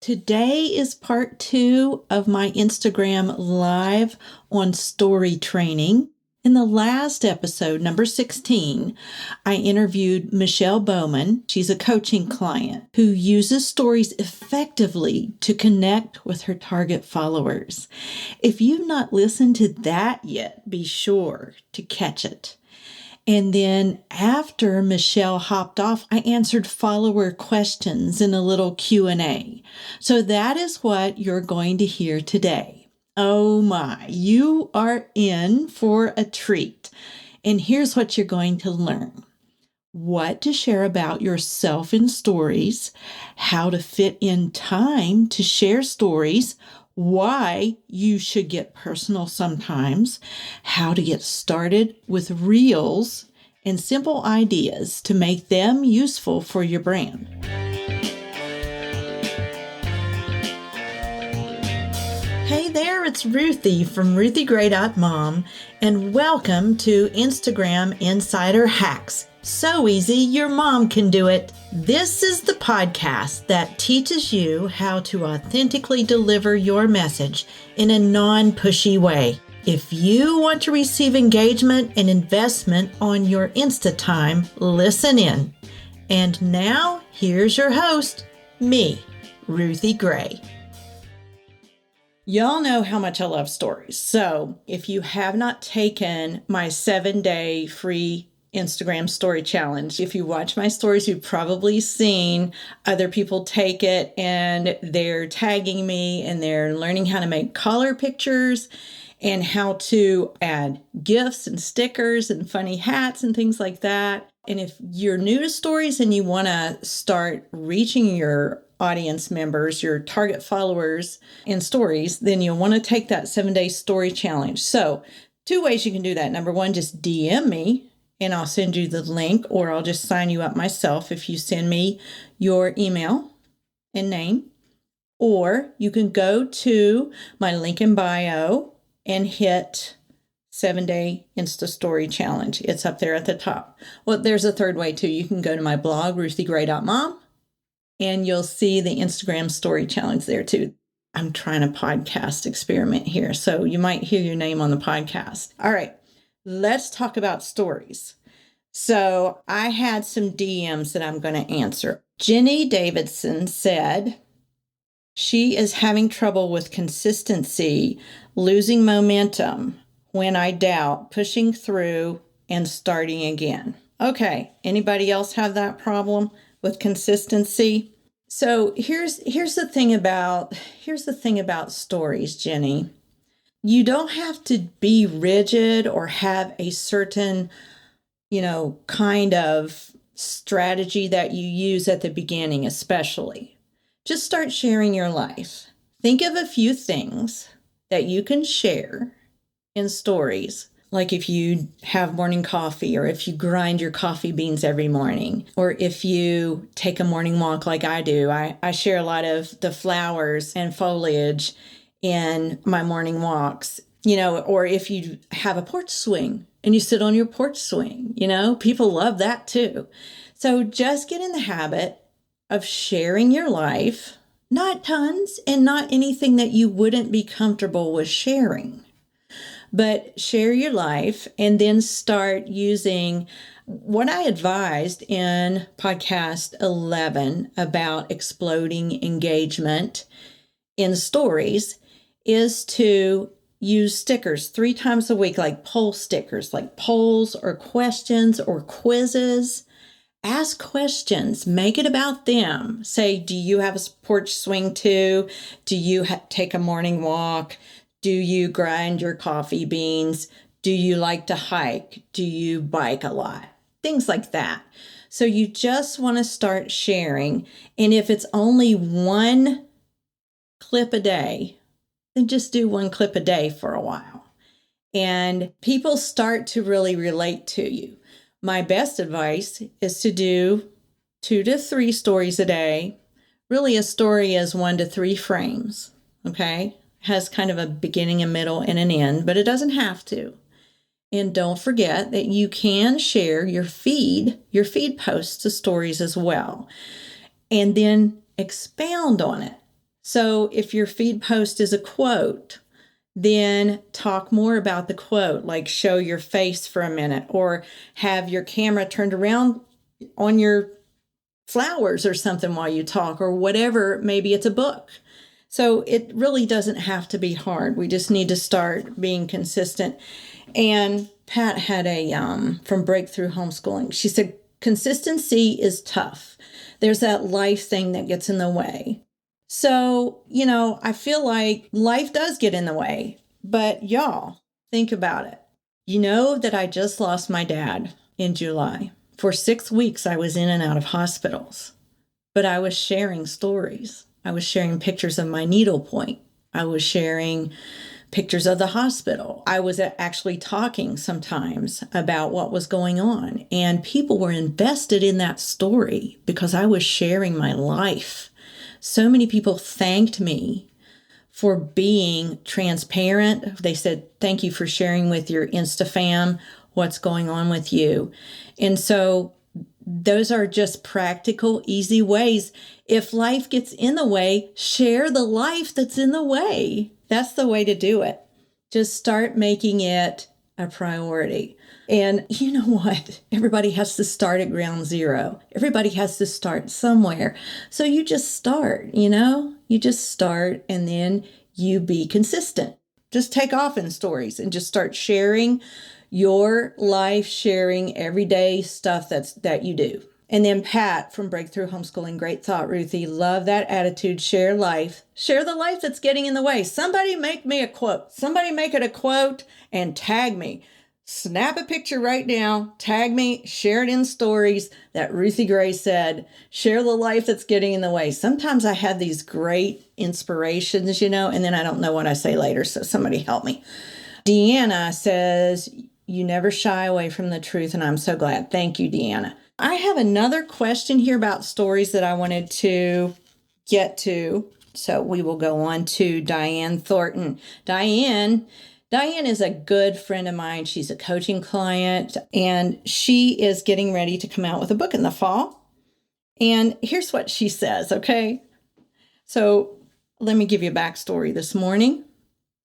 Today is part 2 of my Instagram live on story training. In the last episode, number 16, I interviewed Michelle Bowman. She's a coaching client who uses stories effectively to connect with her target followers. If you've not listened to that yet, be sure to catch it. And then after Michelle hopped off, I answered follower questions in a little Q&A. So that is what you're going to hear today. Oh my, you are in for a treat. And here's what you're going to learn. What to share about yourself in stories, how to fit in time to share stories, why you should get personal sometimes, how to get started with reels, and simple ideas to make them useful for your brand. Hey there, it's Ruthie from RuthieGray.mom, and welcome to Instagram Insider Hacks. So easy, your mom can do it. This is the podcast that teaches you how to authentically deliver your message in a non-pushy way. If you want to receive engagement and investment on your Insta time, listen in. And now, here's your host, me, Ruthie Gray. Y'all know how much I love stories. So if you have not taken my 7-day free Instagram story challenge, if you watch my stories, you've probably seen other people take it and they're tagging me and they're learning how to make color pictures and how to add gifts and stickers and funny hats and things like that. And if you're new to stories and you want to start reaching your audience members, your target followers in stories, then you'll want to take that 7-day story challenge. So 2 ways you can do that. Number 1, just DM me and I'll send you the link, or I'll just sign you up myself if you send me your email and name. Or you can go to my link in bio and hit 7-day Insta Story Challenge. It's up there at the top. Well, there's a third way too. You can go to my blog, RuthieGray.mom, and you'll see the Instagram Story Challenge there too. I'm trying a podcast experiment here, so you might hear your name on the podcast. All right, let's talk about stories. So I had some DMs that I'm going to answer. Jenny Davidson said she is having trouble with consistency, losing momentum when I doubt, pushing through and starting again. Okay, anybody else have that problem with consistency? So here's the thing about stories, Jenny. You don't have to be rigid or have a certain, kind of strategy that you use at the beginning, especially. Just start sharing your life. Think of a few things that you can share in stories, like if you have morning coffee, or if you grind your coffee beans every morning, or if you take a morning walk like I do. I share a lot of the flowers and foliage in my morning walks, or if you have a porch swing and you sit on your porch swing, people love that too. So just get in the habit of sharing your life, not tons and not anything that you wouldn't be comfortable with sharing, but share your life and then start using what I advised in podcast 11 about exploding engagement in stories is to use stickers 3 times a week, like poll stickers, like polls or questions or quizzes. Ask questions, make it about them. Say, do you have a porch swing too? Do you take a morning walk? Do you grind your coffee beans? Do you like to hike? Do you bike a lot? Things like that. So you just want to start sharing. And if it's only 1 clip a day, then just do 1 clip a day for a while. And people start to really relate to you. My best advice is to do 2 to 3 stories a day. Really, a story is 1 to 3 frames, okay? Has kind of a beginning, a middle, and an end, but it doesn't have to. And don't forget that you can share your feed posts to stories as well. And then expound on it. So if your feed post is a quote, then talk more about the quote, like show your face for a minute or have your camera turned around on your flowers or something while you talk or whatever. Maybe it's a book. So it really doesn't have to be hard. We just need to start being consistent. And Pat had from Breakthrough Homeschooling, she said, consistency is tough. There's that life thing that gets in the way. So, I feel like life does get in the way, but y'all, think about it. You know that I just lost my dad in July. For 6 weeks, I was in and out of hospitals, but I was sharing stories. I was sharing pictures of my needle point. I was sharing pictures of the hospital. I was actually talking sometimes about what was going on, and people were invested in that story because I was sharing my life. So many people thanked me for being transparent. They said, thank you for sharing with your InstaFam what's going on with you. And so those are just practical, easy ways. If life gets in the way, share the life that's in the way. That's the way to do it. Just start making it a priority. And you know what? Everybody has to start at ground zero. Everybody has to start somewhere. So you just start, you just start and then you be consistent. Just take off in stories and just start sharing your life, sharing everyday stuff that you do. And then Pat from Breakthrough Homeschooling, great thought, Ruthie. Love that attitude. Share life. Share the life that's getting in the way. Somebody make me a quote. Somebody make it a quote and tag me. Snap a picture right now, tag me, share it in stories that Ruthie Gray said, share the life that's getting in the way. Sometimes I have these great inspirations, and then I don't know what I say later, so somebody help me. Deanna says, you never shy away from the truth, and I'm so glad. Thank you, Deanna. I have another question here about stories that I wanted to get to, so we will go on to Diane Thornton. Diane is a good friend of mine. She's a coaching client, and she is getting ready to come out with a book in the fall. And here's what she says, okay? So let me give you a backstory. This morning,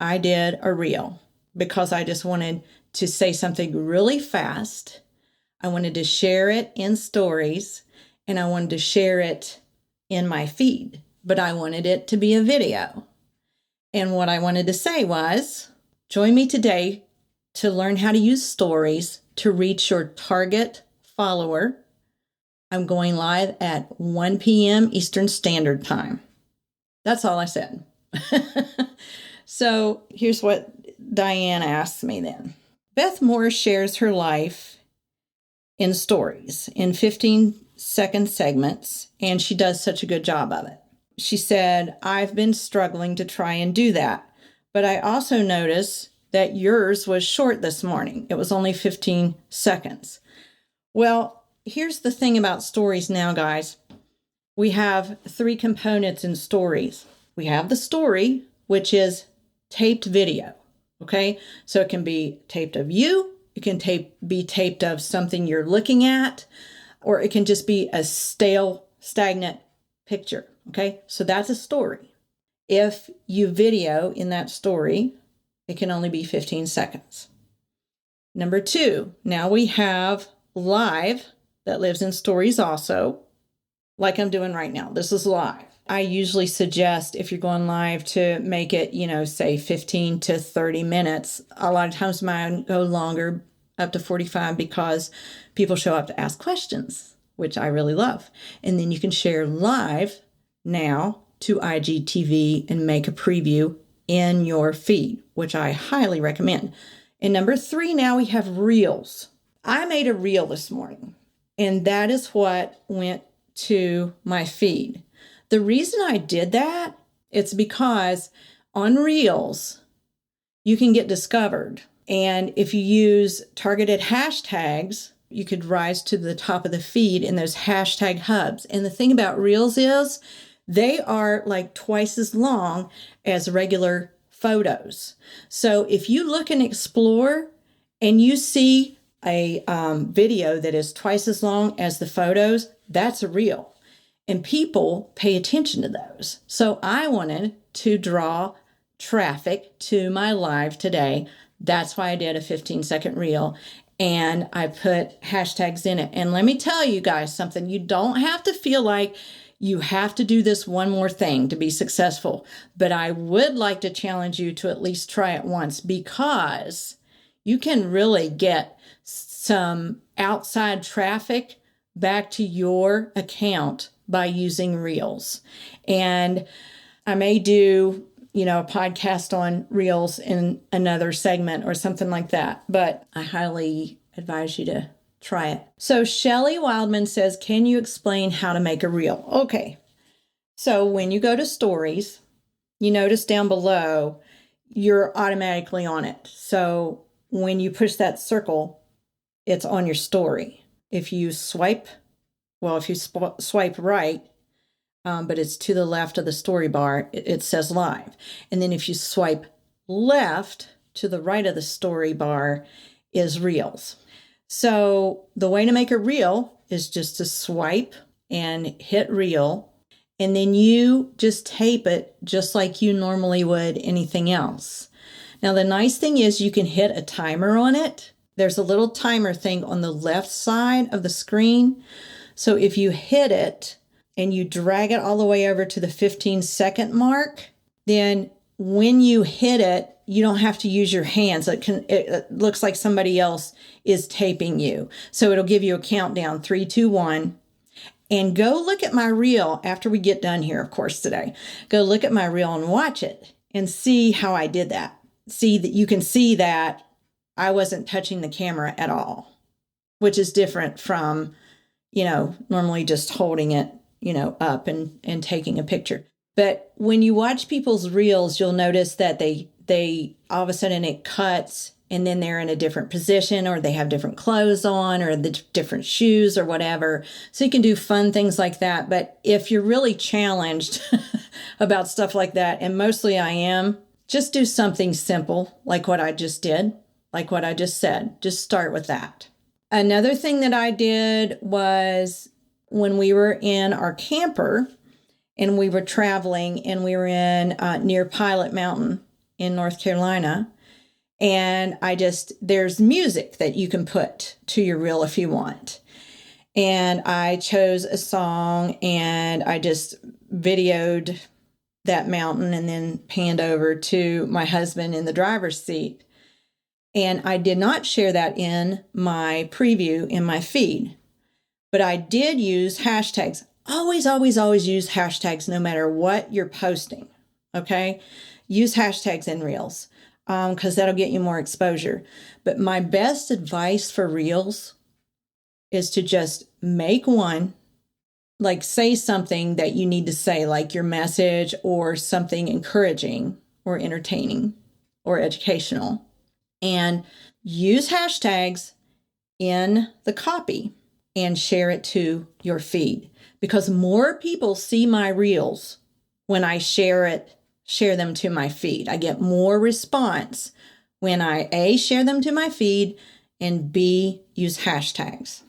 I did a reel because I just wanted to say something really fast. I wanted to share it in stories, and I wanted to share it in my feed, but I wanted it to be a video. And what I wanted to say was, join me today to learn how to use stories to reach your target follower. I'm going live at 1 p.m. Eastern Standard Time. That's all I said. So here's what Diane asked me then. Beth Moore shares her life in stories in 15-second segments, and she does such a good job of it. She said, I've been struggling to try and do that, but I also noticed that yours was short this morning. It was only 15 seconds. Well, here's the thing about stories now, guys. We have 3 components in stories. We have the story, which is taped video, okay? So it can be taped of you, it can be taped of something you're looking at, or it can just be a stale, stagnant picture, okay? So that's a story. If you video in that story, it can only be 15 seconds. Number 2, now we have live that lives in stories also, like I'm doing right now. This is live. I usually suggest if you're going live to make it, say 15 to 30 minutes. A lot of times mine go longer, up to 45, because people show up to ask questions, which I really love. And then you can share live now to IGTV and make a preview in your feed, which I highly recommend. And number 3, now we have reels. I made a reel this morning, and that is what went to my feed. The reason I did that, it's because on reels, you can get discovered. And if you use targeted hashtags, you could rise to the top of the feed in those hashtag hubs. And the thing about reels is they are like twice as long as regular photos. So if you look and explore and you see a video that is twice as long as the photos, that's a reel. And people pay attention to those. So I wanted to draw traffic to my live today. That's why I did a 15-second reel. And I put hashtags in it. And let me tell you guys something. You don't have to feel like you have to do this one more thing to be successful. But I would like to challenge you to at least try it once, because you can really get some outside traffic back to your account by using reels. And I may do, a podcast on reels in another segment or something like that, but I highly advise you to try it. So Shelly Wildman says, can you explain how to make a reel? Okay. So when you go to stories, you notice down below, you're automatically on it. So when you push that circle, it's on your story. If you swipe right, but it's to the left of the story bar, it says live. And then if you swipe left, to the right of the story bar is reels. So the way to make a reel is just to swipe and hit reel, and then you just tape it just like you normally would anything else. Now, the nice thing is you can hit a timer on it. There's a little timer thing on the left side of the screen. So if you hit it and you drag it all the way over to the 15-second mark, then when you hit it, you don't have to use your hands. It looks like somebody else is taping you. So it'll give you a countdown, 3, 2, 1. And go look at my reel after we get done here, of course, today. Go look at my reel and watch it and see how I did that. See that you can see that I wasn't touching the camera at all, which is different from, normally just holding it, up and taking a picture. But when you watch people's reels, you'll notice that they all of a sudden it cuts and then they're in a different position, or they have different clothes on, or the different shoes or whatever. So you can do fun things like that. But if you're really challenged about stuff like that, and mostly I am, just do something simple like what I just did, like what I just said. Just start with that. Another thing that I did was when we were in our camper and we were traveling, and we were in near Pilot Mountain in North Carolina. And there's music that you can put to your reel if you want. And I chose a song and I just videoed that mountain and then panned over to my husband in the driver's seat. And I did not share that in my preview in my feed, but I did use hashtags. Always, always, always use hashtags no matter what you're posting, okay? Use hashtags in reels because that'll get you more exposure. But my best advice for reels is to just make one, like say something that you need to say, like your message or something encouraging or entertaining or educational, and use hashtags in the copy and share it to your feed. Because more people see my reels when I share them to my feed. I get more response when I A, share them to my feed, and B, use hashtags.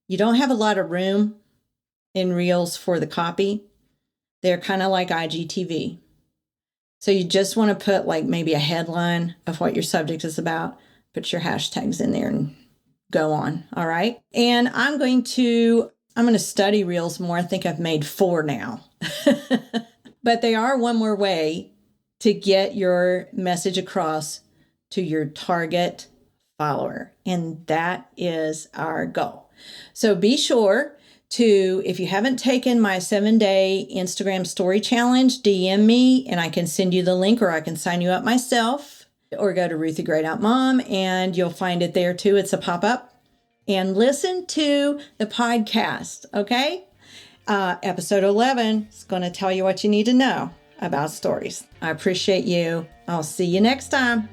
You don't have a lot of room in reels for the copy. They're kind of like IGTV. So you just want to put like maybe a headline of what your subject is about, put your hashtags in there and go on. All right. And I'm going to study reels more. I think I've made 4 now, but they are one more way to get your message across to your target follower. And that is our goal. So be sure to, if you haven't taken my 7-day Instagram story challenge, DM me and I can send you the link, or I can sign you up myself, or go to RuthieGray.mom and you'll find it there too. It's a pop-up. And listen to the podcast, okay? Episode 11 is going to tell you what you need to know about stories. I appreciate you. I'll see you next time.